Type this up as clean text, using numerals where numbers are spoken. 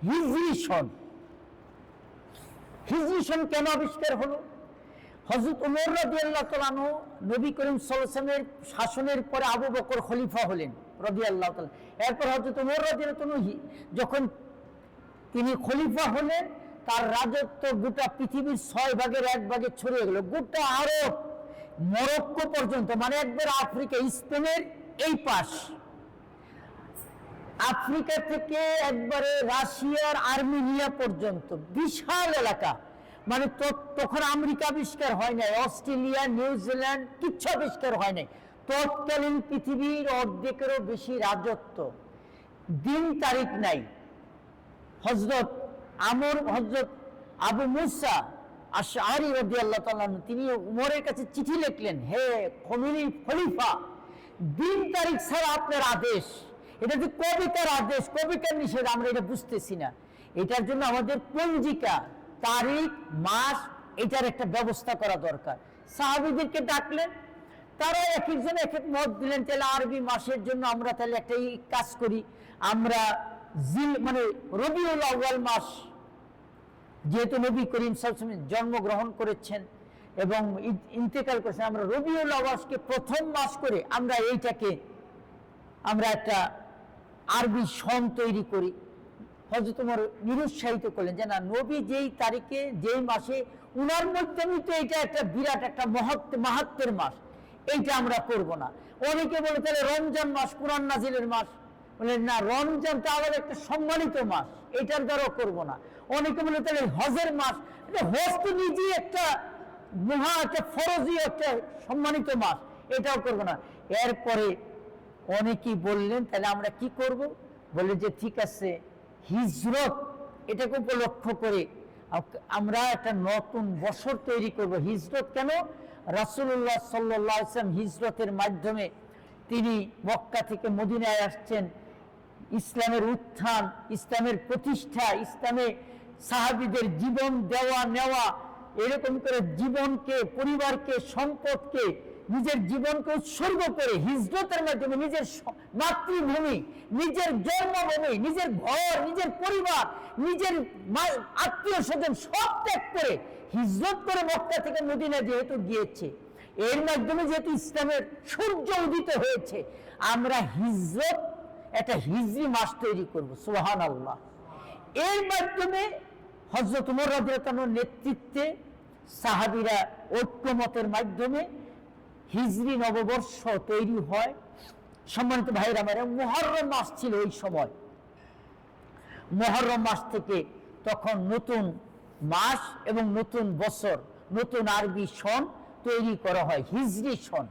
হিজরি সন। হিজরি সন কেন আবিষ্কার হলো? হযরত ওমর রাদিয়াল্লাহু তাআলা আনহু নবী করিম সাল্লাল্লাহু আলাইহি ওয়াসাল্লামের শাসনের পরে আবু বকর খলিফা হলেন রাদিয়াল্লাহু তাআলা। এরপর হযরত ওমর রাদিয়াল্লাহু তাআলা যখন তিনি খলিফা হলেন, তার রাজত্ব গোটা পৃথিবীর 6 ভাগের 1 ভাগে ছড়িয়ে গেল, গোটা আরব, মরক্কো পর্যন্ত, মানে একবার আফ্রিকা, স্পেনের এই পাশ, আফ্রিকা থেকে একবারে রাশিয়ার আর্মেনিয়া পর্যন্ত বিশাল এলাকা। মানে তখন আমেরিকা আবিষ্কার হয় নাই, অস্ট্রেলিয়া, নিউজিল্যান্ড কিচ্ছু আবিষ্কার হয় নাই। তৎকালীন পৃথিবীর অর্ধেকেরও বেশি রাজত্ব, দিন তারিখ নাই। হযরত আবু মুসা আশআরী রাদিয়াল্লাহু তাআলা তিনি উমরের কাছে চিঠি লিখলেন, হে খলিফা, দিন তারিখ ছাড়া আপনার আদেশ, এটা যে কবিতার আদেশ, কবিতার নিষেধ, আমরা এটা বুঝতেছি না। এটার জন্য আমাদের পঞ্জিকা, তারিখ, মাস, এটার একটা ব্যবস্থা করা দরকার। সাহাবীদেরকে ডাকলেন, তারা এক একজন এক এক মত দিলেন। তাহলে আরবি মাসের জন্য আমরা তাহলে একটা কাজ করি, আমরা মানে রবিউল আউয়াল মাস, যেহেতু নবী করিম সাল্লাল্লাহু আলাইহি ওয়াসাল্লাম জন্মগ্রহণ করেছেন এবং ইন্তেকাল করেছেন, আমরা রবিউল আউয়ালকে প্রথম মাস করে আমরা একটা আরবি সন তৈরি করি। হযরত ওমর নিরুৎসাহিত করলেন যে না, নবী যেই তারিখে যেই মাসে, উনার মাধ্যমে তো এটা একটা বিরাট একটা মাহাত্মের মাস, এইটা আমরা করব না। অনেকে বলে তাহলে রমজান মাস, কোরআন নাজিলের মাস, বলে না, রমজানটা আবার একটা সম্মানিত মাস, এটার দ্বারাও করব না। অনেকে বলে তাহলে হজের মাস, হজ তো নিজেই একটা একটা ফরজি, একটা সম্মানিত মাস, এটাও করব না। এরপরে অনেকেই বললেন তাহলে আমরা কি করব? বলে যে ঠিক আছে, হিজরত এটাকে উপলক্ষ করে আমরা একটা নতুন বছর তৈরি করব। হিজরত কেন? রাসূলুল্লাহ সাল্লাল্লাহু আলাইহি ওয়াসাল্লাম হিজরতের মাধ্যমে তিনি মক্কা থেকে মদিনায় আসছেন, ইসলামের উত্থান, ইসলামের প্রতিষ্ঠা, ইসলামে সাহাবীদের জীবন দেওয়া নেওয়া, এরকম করে জীবনকে, পরিবারকে, সম্পদকে, নিজের জীবনকে উৎসর্গ করে হিজরতের মাধ্যমে নিজের মাতৃভূমি, নিজের জন্মভূমি, নিজের ঘর, নিজের পরিবার, নিজের আত্মীয় স্বজন সব ত্যাগ করে হিজরত করে মক্কা থেকে মদিনা যেহেতু গিয়েছে, এর মাধ্যমে যেহেতু ইসলামের সূর্য উদিত হয়েছে, আমরা হিজরত একটা হিজরি মাস তৈরি করব। সুবহানাল্লাহ। এর মাধ্যমে হযরত ওমর রাদিয়াল্লাহু তাআলার নেতৃত্বে সাহাবীরা ঐক্যমতের মাধ্যমে হিজরি নববর্ষ তৈরি হয়। সম্মানিত ভাইরা আমার, মুহররম মাস ছিল ওই সময়। মুহররম মাস থেকে তখন নতুন মাস এবং নতুন বছর, নতুন আরবি সন তৈরি করা হয়, হিজরি সন।